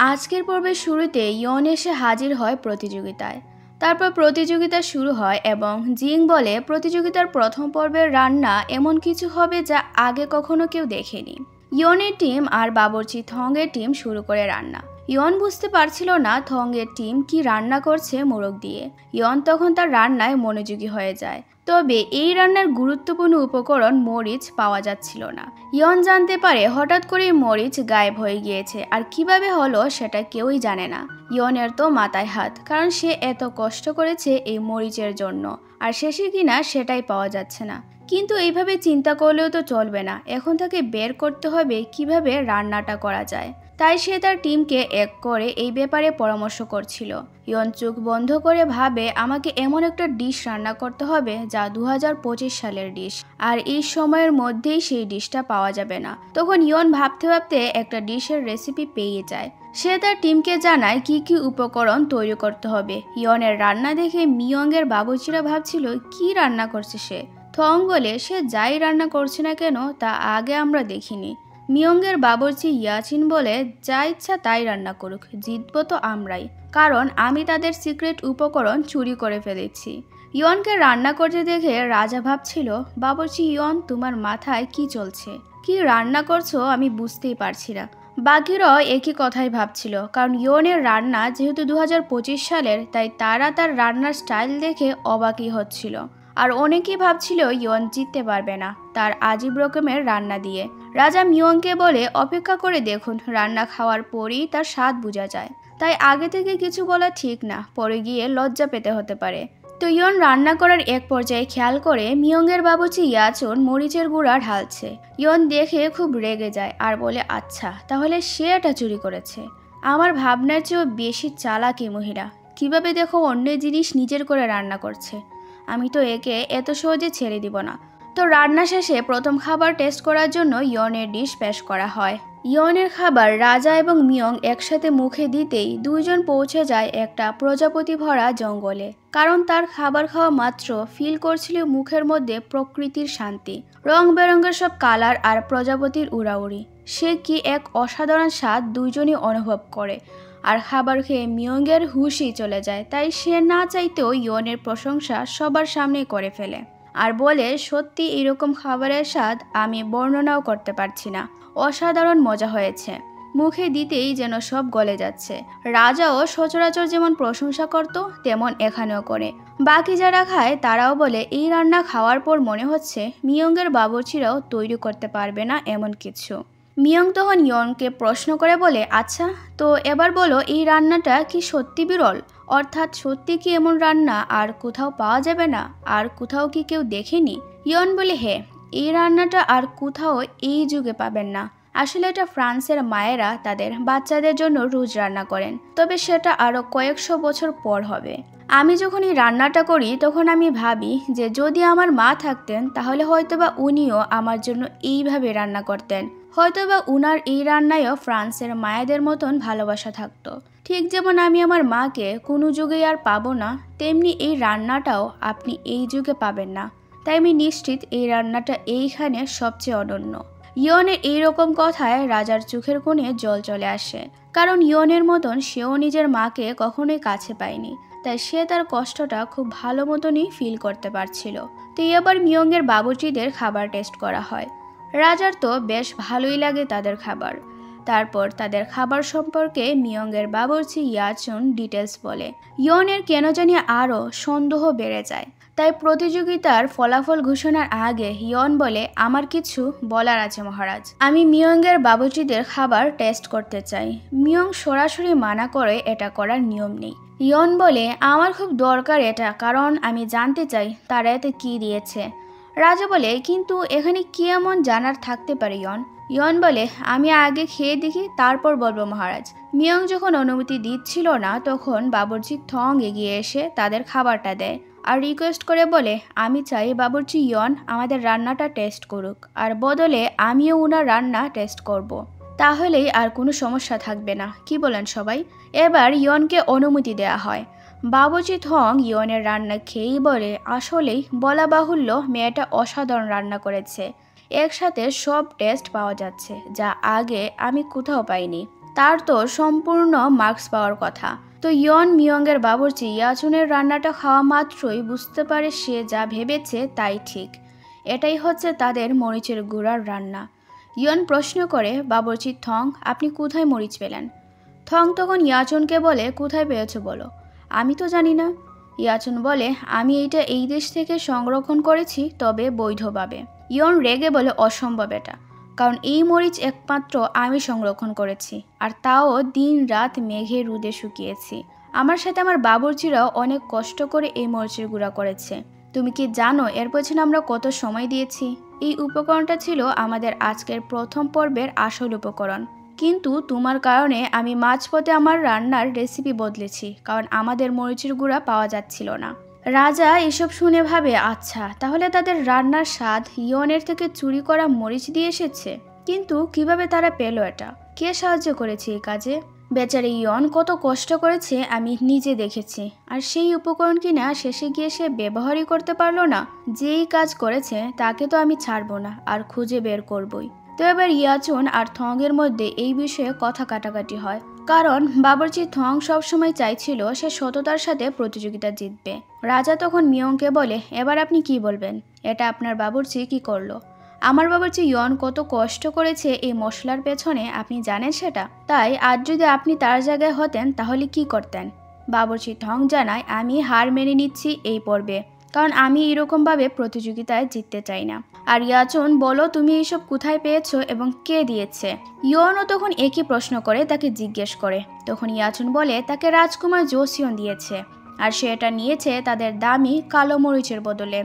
আজকের পর্বের শুরুতে ইয়ন এসে হাজির হয় প্রতিযোগিতায়। তারপর প্রতিযোগিতা শুরু হয় এবং জিং বলে প্রতিযোগিতার প্রথম পর্বের রান্না এমন কিছু হবে যা আগে কখনো কেউ দেখেনি। ইয়নের টিম আর বাবুর্চি থংয়ের টিম শুরু করে রান্না। ইয়ন বুঝতে পারছিল না থংয়ের টিম কি রান্না করছে মোরগ দিয়ে। ইয়ন তখন তার রান্নায় মনোযোগী হয়ে যায়। তবে এই রান্নার গুরুত্বপূর্ণ উপকরণ মরিচ পাওয়া যাচ্ছিল না। ইয়ন জানতে পারে হঠাৎ করে মরিচ গায়েব হয়ে গিয়েছে, আর কিভাবে হলো সেটা কেউই জানে না। ইয়নের তো মাথায় হাত, কারণ সে এত কষ্ট করেছে এই মরিচের জন্য, আর শেষে কিনা সেটাই পাওয়া যাচ্ছে না। কিন্তু এইভাবে চিন্তা করলেও তো চলবে না, এখন তাকে বের করতে হবে কিভাবে রান্নাটা করা যায়। তাই সে তার টিমকে এক করে এই ব্যাপারে পরামর্শ করছিল। ইয়ন চোখ বন্ধ করে ভাবে আমাকে এমন একটা ডিশ রান্না করতে হবে যা 2025 সালের ডিশ, আর এই সময়ের মধ্যেই সেই ডিশটা পাওয়া যাবে না। তখন ইয়ন ভাবতে ভাবতে একটা ডিশের রেসিপি পেয়ে যায়। সে তার টিমকে জানায় কি কি উপকরণ তৈরি করতে হবে। ইয়নের রান্না দেখে মিয়ংয়ের বাবুর্চিরা ভাবছিল কি রান্না করছে সে। থং বলে সে যাই রান্না করছে না কেন তা আগে আমরা দেখিনি। মিয়ংয়ের বাবুর্চি ইয়াচিন বলে যা ইচ্ছা তাই রান্না করুক, জিতবো তো আমরাই, কারণ আমি তাদের সিক্রেট উপকরণ চুরি করে ফেলেছি। ইয়নকে রান্না করতে দেখে রাজা ভাবছিল, বাবুর্চি ইয়ন তোমার মাথায় কি চলছে, কি রান্না করছো আমি বুঝতেই পারছি না। বাকিরাও একই কথাই ভাবছিল, কারণ ইয়নের রান্না যেহেতু 2025 সালের, তাই তারা তার রান্নার স্টাইল দেখে অবাকই হচ্ছিল। আর অনেকেই ভাবছিল ইয়ন জিততে পারবে না তার আজীব রকমের রান্না দিয়ে। রাজা মিয়ংকে বলে অপেক্ষা করে দেখুন, রান্না খাওয়ার পরই তার স্বাদ বোঝা যায়। তাই আগে থেকে কিছু বলা ঠিক না, পরে গিয়ে লজ্জা পেতে হতে পারে। তো ইয়ন রান্না করার এক পর্যায়ে খেয়াল করে মিয়ংয়ের বাবুর্চি ইয়াচুন মরিচের গুঁড়া ঢালছে। ইয়ন দেখে খুব রেগে যায় আর বলে আচ্ছা তাহলে সে এটা চুরি করেছে। আমার ভাবনার চেয়েও বেশি চালাক এই মহিলা, কিভাবে দেখো অন্য জিনিস নিজের করে রান্না করছে। আমি তো একে এত সহজে ছেড়ে দিব না। তো রান্না শেষে প্রথম খাবার টেস্ট করার জন্য ইয়নের ডিশ পেশ করা হয়। ইয়নের খাবার রাজা এবং মিয়ং একসাথে মুখে দিতেই দুইজন পৌঁছে যায় একটা প্রজাপতি ভরা জঙ্গলে, কারণ তার খাবার খাওয়া মাত্র ফিল করছিল মুখের মধ্যে প্রকৃতির শান্তি, রং বেরঙের সব কালার আর প্রজাপতির উড়াউড়ি। সে কি এক অসাধারণ স্বাদ দুইজনই অনুভব করে। আর খাবার খেয়ে মিয়ংয়ের হুশই চলে যায়, তাই সে না চাইতেও ইয়নের প্রশংসা সবার সামনে করে ফেলে আর বলে সত্যি এরকম খাবারের স্বাদ আমি বর্ণনাও করতে পারছি না, অসাধারণ মজা হয়েছে। মুখে দিতেই যেন সব গলে যাচ্ছে। রাজাও সচরাচর যেমন প্রশংসা করত তেমন এখানেও করে। বাকি যারা খায় তারাও বলে এই রান্না খাওয়ার পর মনে হচ্ছে মিয়ংয়ের বাবুর্চিরাও তৈরি করতে পারবে না এমন কিছু। মিয়ং তখন ইয়নকে প্রশ্ন করে বলে আচ্ছা তো এবার বলো এই রান্নাটা কি সত্যি বিরল, অর্থাৎ সত্যি কি এমন রান্না আর কোথাও পাওয়া যাবে না, আর কোথাও কি কেউ দেখেনি? ইয়ন বলে হ্যাঁ, এই রান্নাটা আর কোথাও এই যুগে পাবেন না। আসলে এটা ফ্রান্সের মায়েরা তাদের বাচ্চাদের জন্য রোজ রান্না করেন, তবে সেটা আরো কয়েকশো বছর পর হবে। আমি যখন এই রান্নাটা করি তখন আমি ভাবি যে যদি আমার মা থাকতেন তাহলে হয়তোবা উনিও আমার জন্য এইভাবে রান্না করতেন, হয়তোবা উনার এই রান্নায়ও ফ্রান্সের মায়েদের মতন ভালোবাসা থাকতো। ঠিক যেমন আমি আমার মাকে কোনো যুগেই আর পাবো না, তেমনি এই রান্নাটাও আপনি এই যুগে পাবেন না। তাই আমি নিশ্চিত এই রান্নাটা এইখানে সবচেয়ে অনন্য। ইয়নের এইরকম কথায় রাজার চোখের কোণে জল চলে আসে, কারণ ইয়নের মতন সেও নিজের মাকে কখনোই কাছে পায়নি, তাই সে তার কষ্টটা খুব ভালো মতনই ফিল করতে পারছিল। তো এবার মিয়ংয়ের বাবুর্চিদের খাবার টেস্ট করা হয়। রাজার তো বেশ ভালোই লাগে তাদের খাবার। তারপর তাদের খাবার সম্পর্কে মিয়ংয়ের বাবুর্চি ইয়াচুন ডিটেলস বলে। ইয়নের কেন জানি আরও সন্দেহ বেড়ে যায়। তাই প্রতিযোগিতার ফলাফল ঘোষণার আগে ইয়ন বলে আমার কিছু বলার আছে মহারাজ, আমি মিয়ংয়ের বাবুর্চিদের খাবার টেস্ট করতে চাই। মিয়ং সরাসরি মানা করে, এটা করার নিয়ম নেই। ইয়ন বলে আমার খুব দরকার এটা, কারণ আমি জানতে চাই তারা এতে কী দিয়েছে। রাজা বলে কিন্তু এখানে কি এমন জানার থাকতে পারে ইয়ন বলে আমি আগে খেয়ে দেখি তারপর বলবো মহারাজ। মিয়ং যখন অনুমতি দিচ্ছিল না তখন বাবুর্চি থং এগিয়ে এসে তাদের খাবারটা দেয় আর রিকোয়েস্ট করে বলে আমি চাই বাবুর্চি ইয়ন আমাদের রান্নাটা টেস্ট করুক, আর বদলে আমিও উনার রান্না টেস্ট করব। তাহলেই আর কোনো সমস্যা থাকবে না, কি বলেন সবাই? এবার ইয়নকে অনুমতি দেওয়া হয়। বাবুর্চি থং ইয়নের রান্না খেয়েই বলে আসলেই বলা বাহুল্য মেয়েটা অসাধারণ রান্না করেছে, একসাথে সব টেস্ট পাওয়া যাচ্ছে যা আগে আমি কোথাও পাইনি। তার তো সম্পূর্ণ মার্কস পাওয়ার কথা। তো ইয়ন মিয়ংয়ের বাবুর্চি ইয়াচুনের রান্নাটা খাওয়া মাত্রই বুঝতে পারে সে যা ভেবেছে তাই ঠিক। এটাই হচ্ছে তাদের মরিচের গুঁড়ার রান্না। ইয়ন প্রশ্ন করে, বাবুর্চি থং, আপনি কোথায় মরিচ পেলেন? থং তখন ইয়াচুনকে বলে, কোথায় পেয়েছো বলো। আমি তো জানি না। ইয়াচুন বলে, আমি এইটা এই দেশ থেকে সংরক্ষণ করেছি, তবে বৈধভাবে। ইয়ন রেগে বলে, অসম্ভব এটা, কারণ এই মরিচ একমাত্র আমি সংরক্ষণ করেছি, আর তাও দিন রাত মেঘে রোদে শুকিয়েছি। আমার সাথে আমার বাবুর্চিরাও অনেক কষ্ট করে এই মরিচের গুঁড়া করেছে। তুমি কি জানো এর পেছনে আমরা কত সময় দিয়েছি? এই উপকরণটা ছিল আমাদের আজকের প্রথম পর্বের আসল উপকরণ, কিন্তু তোমার কারণে আমি মাঝপথে আমার রান্নার রেসিপি বদলেছি, কারণ আমাদের মরিচের গুঁড়া পাওয়া যাচ্ছিল না। রাজা এসব শুনে ভাবে, আচ্ছা তাহলে তাদের রান্নার স্বাদ ইয়নের থেকে চুরি করা মরিচ দিয়ে এসেছে। কিন্তু কিভাবে তারা পেল এটা? কে সাহায্য করেছে এই কাজে? বেচারে ইয়ন কত কষ্ট করেছে আমি নিজে দেখেছি, আর সেই উপকরণ কিনা শেষে গিয়ে সে ব্যবহারই করতে পারলো না। যেই কাজ করেছে তাকে তো আমি ছাড়বো না, আর খুঁজে বের করবই। তো এবার ইয়াচুন আর থং এর মধ্যে এই বিষয়ে কথা কাটাকাটি হয়, কারণ বাবুর্চি থং সবসময় চাইছিল সে সততার সাথে প্রতিযোগিতা জিতবে। রাজা তখন মিয়ংকে বলে, এবার আপনি কি বলবেন? এটা আপনার বাবুর্চি কি করলো? আমার বাবুর্চি ইয়ন কত কষ্ট করেছে এই মশলার পেছনে, আপনি জানেন সেটা? তাই আজ যদি আপনি তার জায়গায় হতেন তাহলে কি করতেন? বাবুর্চি থং জানায়, আমি হার মেনে নিচ্ছি এই পর্বে, কারণ আমি এরকমভাবে প্রতিযোগিতায় জিততে চাই না। আর ইয়াচুন, বলো তুমি এইসব কোথায় পেয়েছো এবং কে দিয়েছে? ইয়নও তখন একই প্রশ্ন করে তাকে জিজ্ঞেস করে। তখন ইয়াচুন বলে তাকে রাজকুমার জোসিয়ন দিয়েছে, আর সে এটা নিয়েছে তাদের দামি কালো মরিচের বদলে।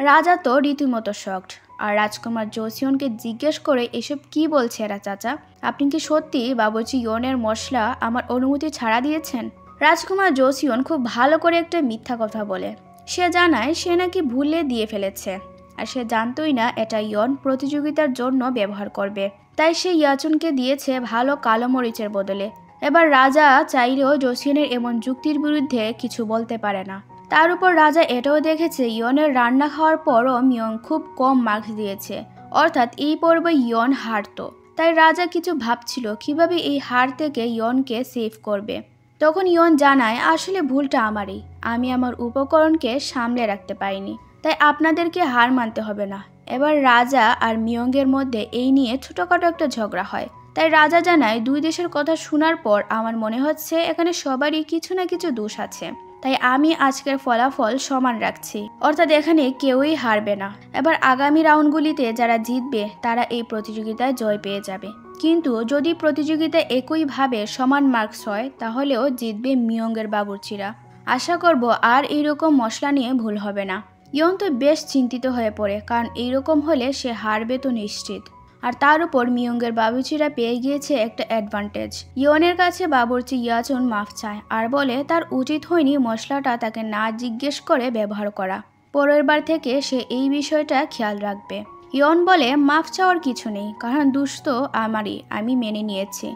রাজা তো রীতিমতো শকড, আর রাজকুমার জোসিয়নকে জিজ্ঞেস করে, এসব কি বলছে এরা চাচা? আপনি কি সত্যি বাবুর্চি ইয়নের মশলা আমার অনুমতি ছাড়া দিয়েছেন? রাজকুমার জোসিয়ন খুব ভালো করে একটা মিথ্যা কথা বলে। সে জানায় সে নাকি ভুলে দিয়ে ফেলেছে, আর সে জানতোই না এটা ইয়ন প্রতিযোগিতার জন্য ব্যবহার করবে, তাই সে ইয়াচুনকে দিয়েছে ভালো কালো মরিচের বদলে। এবার রাজা চাইলেও জোসিয়নের এমন যুক্তির বিরুদ্ধে কিছু বলতে পারে না। তার উপর রাজা এটাও দেখেছে ইয়নের রান্না খাওয়ার পরও মিয়ং খুব কম মার্কস দিয়েছে, অর্থাৎ এই পর্বে ইয়ন হারতো। তাই রাজা কিছু ভাবছিল কিভাবে এই হার থেকে ইয়নকে সেভ করবে। তখন ইয়ন জানায়, আসলে ভুলটা আমারই, আমি আমার উপকরণকে সামলে রাখতে পারিনি, তাই আপনাদেরকে হার মানতে হবে না। এবার রাজা আর মিয়ংয়ের মধ্যে এই নিয়ে ছোটখাটো একটা ঝগড়া হয়। তাই রাজা জানায়, দুই দেশের কথা শোনার পর আমার মনে হচ্ছে এখানে সবারই কিছু না কিছু দোষ আছে, তাই আমি আজকের ফলাফল সমান রাখছি, অর্থাৎ এখানে কেউই হারবে না। এবার আগামী রাউন্ডগুলিতে যারা জিতবে তারা এই প্রতিযোগিতায় জয় পেয়ে যাবে, কিন্তু যদি প্রতিযোগিতায় একইভাবে সমান মার্কস হয় তাহলেও জিতবে মিয়ংয়ের বাবুর্চিরা। আশা করব আর এইরকম মশলা নিয়ে ভুল হবে না। ইয়ন তো বেশ চিন্তিত হয়ে পড়ে, কারণ এইরকম হলে সে হারবে তো নিশ্চিত। আর তার উপর মিয়ংয়ের বাবুর্চিরা পেয়ে গিয়েছে একটা অ্যাডভান্টেজ। ইয়নের কাছে বাবুর্চি ইয়াচুন মাফ চায় আর বলে তার উচিত হয়নি মশলাটা তাকে না জিজ্ঞেস করে ব্যবহার করা। পরের বার থেকে সে এই বিষয়টা খেয়াল রাখবে। ইয়ন বলে, মাফ চাওয়ার কিছু নেই, কারণ দোষ তো আমারই, আমি মেনে নিয়েছি।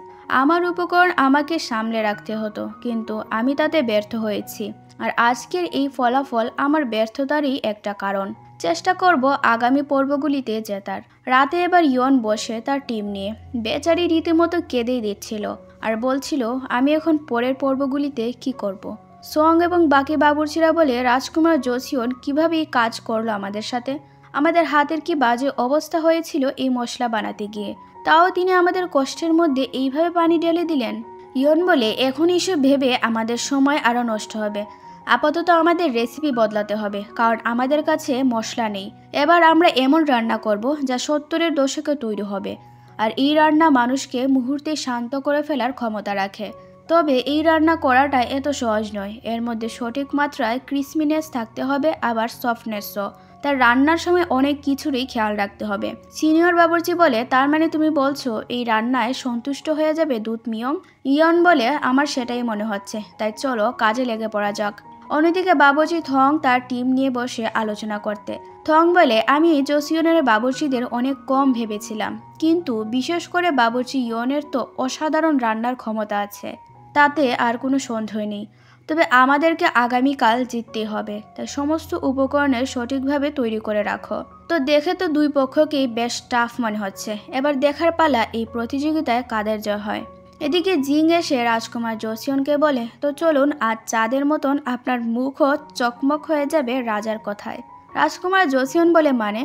আমার উপকরণ আমাকে সামলে রাখতে হতো, কিন্তু আমি তাতে ব্যর্থ হয়েছি, আর আজকের এই ফলাফল আমার ব্যর্থতারই একটা কারণ। চেষ্টা করব আগামী পর্বগুলিতে জেতার। রাতে এবার ইয়ন বসে তার টিম নিয়ে বেচারি রীতিমতো কেঁদেই দিচ্ছিল, আর বলছিল, আমি এখন পরের পর্বগুলিতে কি করব। সং এবং বাকি বাবুর্চিরা বলে, রাজকুমার জোসিয়ন কিভাবে এই কাজ করলো আমাদের সাথে? আমাদের হাতের কি বাজে অবস্থা হয়েছিল এই মশলা বানাতে গিয়ে, তাও তিনি আমাদের কষ্টের মধ্যে এইভাবে পানি ঢেলে দিলেন। ইয়ন বলে, এখন এসব ভেবে আমাদের সময় আরও নষ্ট হবে। আপাতত আমাদের রেসিপি বদলাতে হবে, কারণ আমাদের কাছে মশলা নেই। এবার আমরা এমন রান্না করব যা 70-এর দশকে তৈরি হবে, আর এই রান্না মানুষকে মুহূর্তে শান্ত করে ফেলার ক্ষমতা রাখে। তবে এই রান্না করাটা এত সহজ নয়, এর মধ্যে সঠিক মাত্রায় ক্রিসমিনেস থাকতে হবে, আবার সফটনেসও। তার রান্নার সময় অনেক কিছুরই খেয়াল রাখতে হবে। সিনিয়র বাবুর্চি বলে, তার মানে তুমি বলছো এই রান্নায় সন্তুষ্ট হয়ে যাবে দুধ মিয়ং? ইয়ন বলে, আমার সেটাই মনে হচ্ছে, তাই চলো কাজে লেগে পড়া যাক। অন্যদিকে বাবুর্চি থং তার টিম নিয়ে বসে আলোচনা করতে। থং বলে, আমি জোসিয়নের বাবুর্চিদের অনেক কম ভেবেছিলাম, কিন্তু বিশেষ করে বাবুর্চি ইয়নের তো অসাধারণ রান্নার ক্ষমতা আছে, তাতে আর কোনো সন্দেহ নেই। তবে আমাদেরকে আগামীকাল জিততেই হবে, তাই সমস্ত উপকরণের সঠিকভাবে তৈরি করে রাখো। তো দেখে তো দুই পক্ষকেই বেশ টাফ মনে হচ্ছে। এবার দেখার পালা এই প্রতিযোগিতায় কাদের জয় হয়। এদিকে জিং এসে রাজকুমার জোসিয়নকে বলে, তো চলুন, আজ চাঁদের মতন আপনার মুখও চকমক হয়ে যাবে রাজার কথায়। রাজকুমার জোসিয়ন বলে, মানে?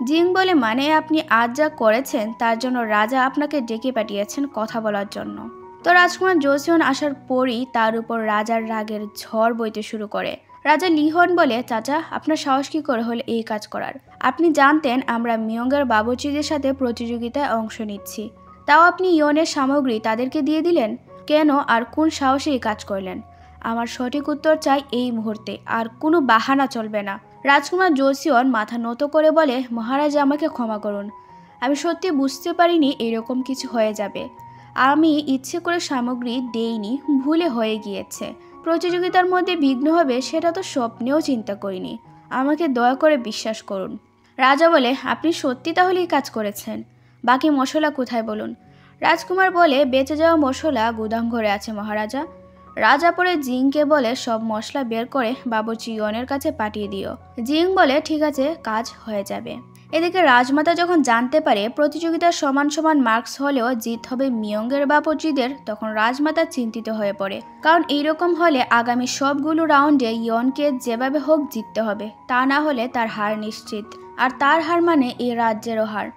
জিং বলে, মানে আপনি আজ যা করেছেন তার জন্য রাজা আপনাকে ডেকে পাঠিয়েছেন কথা বলার জন্য। তো রাজকুমার জোসিয়ন আসার পরই তার উপর রাজার রাগের ঝড় বইতে শুরু করে। রাজা লিহন বলে, চাচা, আপনার সাহস কী করে হলে এই কাজ করার? আপনি জানতেন আমরা মিয়ঙ্গের বাবুর্চিদের সাথে প্রতিযোগিতায় অংশ নিচ্ছি, তাও আপনি ইয়নের সামগ্রী তাদেরকে দিয়ে দিলেন কেন? আর কোন সাহসে এই কাজ করলেন? আমার সঠিক উত্তর চাই এই মুহূর্তে, আর কোনো বাহানা চলবে না। রাজকুমার জোসিয়ন মাথা নত করে বলে, মহারাজ, আমাকে ক্ষমা করুন, আমি সত্যি বুঝতে পারিনি এরকম কিছু হয়ে যাবে। আমি ইচ্ছে করে সামগ্রী দেইনি, ভুলে হয়ে গিয়েছে। প্রতিযোগিতার মধ্যে বিঘ্ন হবে সেটা তো স্বপ্নেও চিন্তা করিনি, আমাকে দয়া করে বিশ্বাস করুন। রাজা বলে, আপনি সত্যি তাহলে এই কাজ করেছেন? বাকি মশলা কোথায় বলুন? রাজকুমার বলে, বেঁচে যাওয়া মশলা গুদাম ঘরে আছে মহারাজা। রাজা পরে জিংকে বলে, সব মশলা বের করে বাবুর্চি ইয়নের কাছে পাঠিয়ে দিও। জিং বলে, ঠিক আছে, কাজ হয়ে যাবে। এদিকে রাজমাতা যখন জানতে পারে প্রতিযোগিতার সমান সমান মার্কস হলেও জিত হবে মিয়ঙ্গের বাবুর্চিদের, তখন রাজমাতা চিন্তিত হয়ে পড়ে। কারণ এইরকম হলে আগামী সবগুলো রাউন্ডে ইয়নকে যেভাবে হোক জিততে হবে, তা না হলে তার হার নিশ্চিত, আর তার হার মানে এই রাজ্যেরও হার।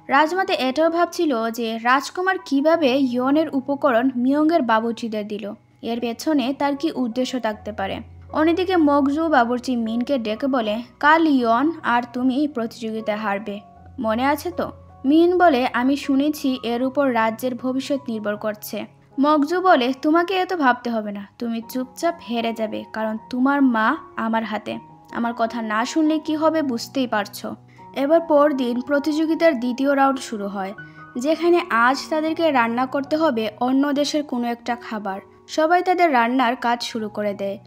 রাজমাতা এটাও ভাবছিল যে রাজকুমার কিভাবে ইয়নের উপকরণ মিয়ঙ্গের বাবুর্চিদের দিল, এর পেছনে তার কি উদ্দেশ্য থাকতে পারে। অন্যদিকে মগজু বাবুর্চি মিনকে ডেকে বলে, কাল ইয়ন আর তুমি প্রতিযোগিতায় হারবে, মনে আছে তো? মিন বলে, আমি শুনেছি এর উপর রাজ্যের ভবিষ্যৎ নির্ভর করছে। মগজু বলে, তোমাকে এত ভাবতে হবে না, তুমি চুপচাপ হেরে যাবে, কারণ তোমার মা আমার হাতে। আমার কথা না শুনলে কি হবে বুঝতেই পারছো। এবার পরদিন প্রতিযোগিতার দ্বিতীয় রাউন্ড শুরু হয়, যেখানে আজ তাদেরকে রান্না করতে হবে অন্য দেশের কোনো একটা খাবার। সবাই তাদের রান্নার কাজ শুরু করে দেয়।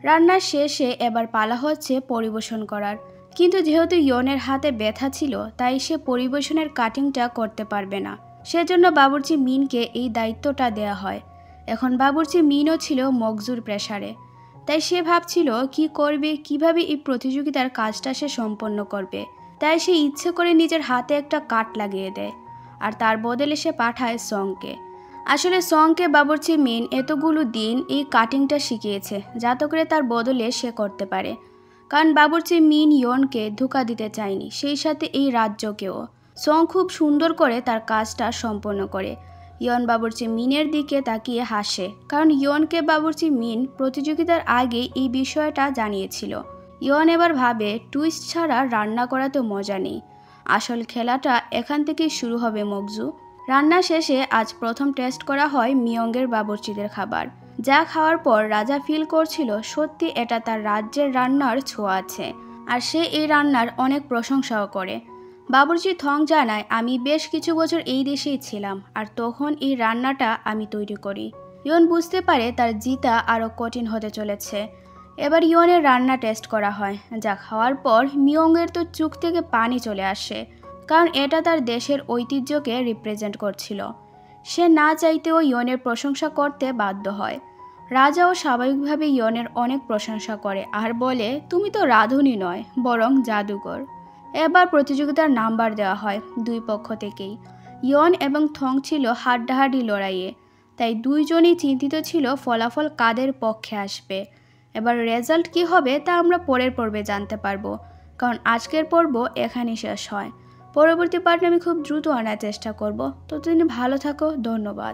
রান্নার শেষে এবার পালা হচ্ছে পরিবেশন করার, কিন্তু যেহেতু ইয়নের হাতে ব্যথা ছিল তাই সে পরিবেশনের কাটিংটা করতে পারবে না। সেজন্য বাবুর্চি মিনকে এই দায়িত্বটা দেয়া হয়। এখন বাবুর্চি মিনও ছিল মগজুর প্রেসারে, তাই সে ভাবছিল কি করবে, কিভাবে এই প্রতিযোগিতার কাজটা সে সম্পন্ন করবে। তাই সে ইচ্ছে করে নিজের হাতে একটা কাট লাগিয়ে দেয়, আর তার বদলে সে পাঠায় সংকে। আসলে সংকে বাবুর্চি মিন এতগুলো দিন এই কাটিংটা শিখিয়েছে যাতে করে তার বদলে সে করতে পারে, কারণ বাবুর্চি মিন ইয়নকে ধোঁকা দিতে চায়নি, সেই সাথে এই রাজ্যকেও। সং খুব সুন্দর করে তার কাজটা সম্পন্ন করে। ইয়ন বাবুর্চি মিনের দিকে তাকিয়ে হাসে, কারণ ইয়নকে বাবুর্চি মিন প্রতিযোগিতার আগে এই বিষয়টা জানিয়েছিল। ইয়ন এবার ভাবে, টুইস্ট ছাড়া রান্না করা তো মজা নেই, আসল খেলাটা এখান থেকেই শুরু হবে মগজু। রান্না শেষে আজ প্রথম টেস্ট করা হয় মিয়ঙ্গের বাবুর্চিদের খাবার, যা খাওয়ার পর রাজা ফিল করছিল সত্যি এটা তার রাজ্যের রান্নার ছোঁয়া আছে, আর সে এই রান্নার অনেক প্রশংসাও করে। বাবুর্চি থং জানায়, আমি বেশ কিছু বছর এই দেশেই ছিলাম, আর তখন এই রান্নাটা আমি তৈরি করি। ইয়ন বুঝতে পারে তার জিতা আরও কঠিন হতে চলেছে। এবার ইয়নের রান্না টেস্ট করা হয়, যা খাওয়ার পর মিয়ঙ্গের তো চোখ থেকে পানি চলে আসে, কারণ এটা তার দেশের ঐতিহ্যকে রিপ্রেজেন্ট করছিল। সে না চাইতেও ইয়নের প্রশংসা করতে বাধ্য হয়। রাজাও স্বাভাবিকভাবে ইয়নের অনেক প্রশংসা করে আর বলে, তুমি তো রাঁধুনি নয়, বরং জাদুকর। এবার প্রতিযোগিতার নাম্বার দেওয়া হয় দুই পক্ষ থেকেই। ইয়ন এবং থং ছিল হাড্ডাহাড্ডি লড়াইয়ে, তাই দুইজনই চিন্তিত ছিল ফলাফল কাদের পক্ষে আসবে। এবার রেজাল্ট কি হবে তা আমরা পরের পর্বে জানতে পারবো, কারণ আজকের পর্ব এখানেই শেষ হয়। পরবর্তী পার্টে আমি খুব দ্রুত আনার চেষ্টা করব। ততদিন ভালো থাকো, ধন্যবাদ।